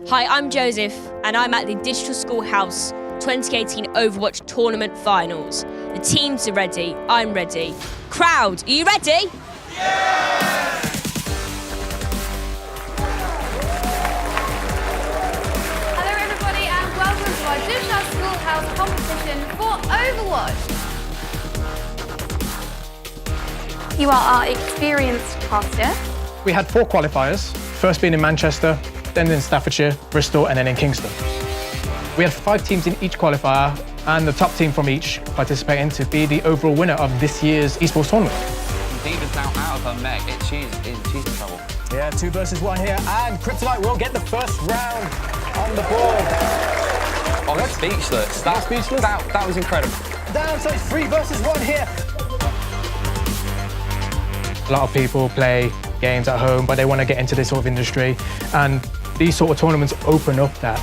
Hi, I'm Joseph, and I'm at the Digital Schoolhouse 2018 Overwatch Tournament Finals. The teams are ready, I'm ready. Crowd, are you ready? Yeah! Hello everybody and welcome to our Digital Schoolhouse competition for Overwatch. You are our experienced caster. We had 4 qualifiers, first being in Manchester, then in Staffordshire, Bristol, and then in Kingston. We had 5 teams in each qualifier, and the top team from each participating to be the overall winner of this year's Esports tournament. Diva's now out of her mech. She's in trouble. Yeah, 2 versus 1 here, and Kryptonite will get the first round on the board. Oh, I'm speechless. That was incredible. Down, so it's 3 versus 1 here. A lot of people play games at home, but they want to get into this sort of industry, and these sort of tournaments open up that.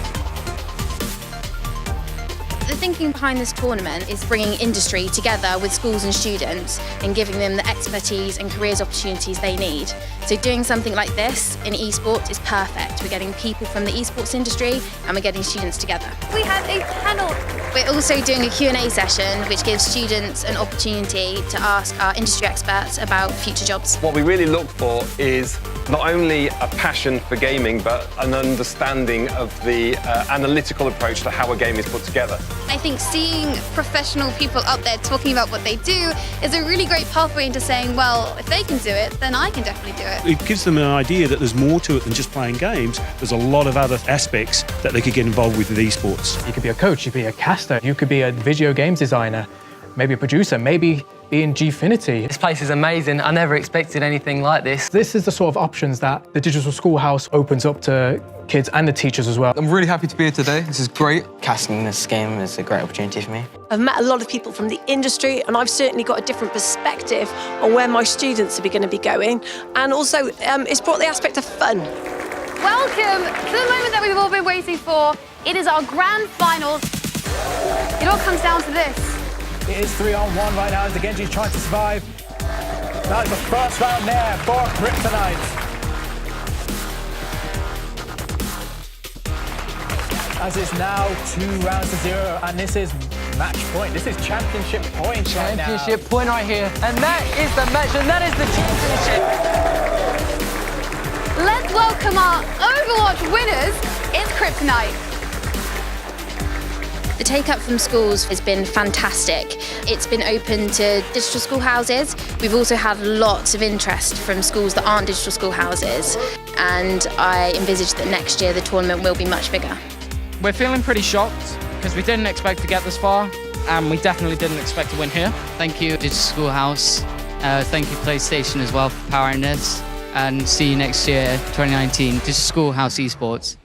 The thinking behind this tournament is bringing industry together with schools and students and giving them the expertise and careers opportunities they need. So doing something like this in esports is perfect. We're getting people from the esports industry and we're getting students together. We have a panel. We're also doing a Q&A session which gives students an opportunity to ask our industry experts about future jobs. What we really look for is not only a passion for gaming, but an understanding of the analytical approach to how a game is put together. I think seeing professional people up there talking about what they do is a really great pathway into saying, well, if they can do it, then I can definitely do it. It gives them an idea that there's more to it than just playing games. There's a lot of other aspects that they could get involved with esports. You could be a coach, you could be a caster, you could be a video games designer, maybe a producer, maybe be in Gfinity. This place is amazing. I never expected anything like this. This is the sort of options that the Digital Schoolhouse opens up to kids and the teachers as well. I'm really happy to be here today. This is great. Casting this game is a great opportunity for me. I've met a lot of people from the industry, and I've certainly got a different perspective on where my students are going to be going. And also, it's brought the aspect of fun. Welcome to the moment that we've all been waiting for. It is our grand finals. It all comes down to this. It is 3-on-1 right now as the Genji's trying to survive. That is the first round there for Kryptonite. As it's now 2 rounds to 0, and this is match point. This is championship point right now. Championship point right here. And that is the match, and that is the championship. Let's welcome our Overwatch winners. It's Kryptonite. The take-up from schools has been fantastic. It's been open to digital schoolhouses. We've also had lots of interest from schools that aren't digital schoolhouses, and I envisage that next year the tournament will be much bigger. We're feeling pretty shocked because we didn't expect to get this far, and we definitely didn't expect to win here. Thank you, Digital Schoolhouse. Thank you, PlayStation, as well, for powering this. And see you next year, 2019, Digital Schoolhouse Esports.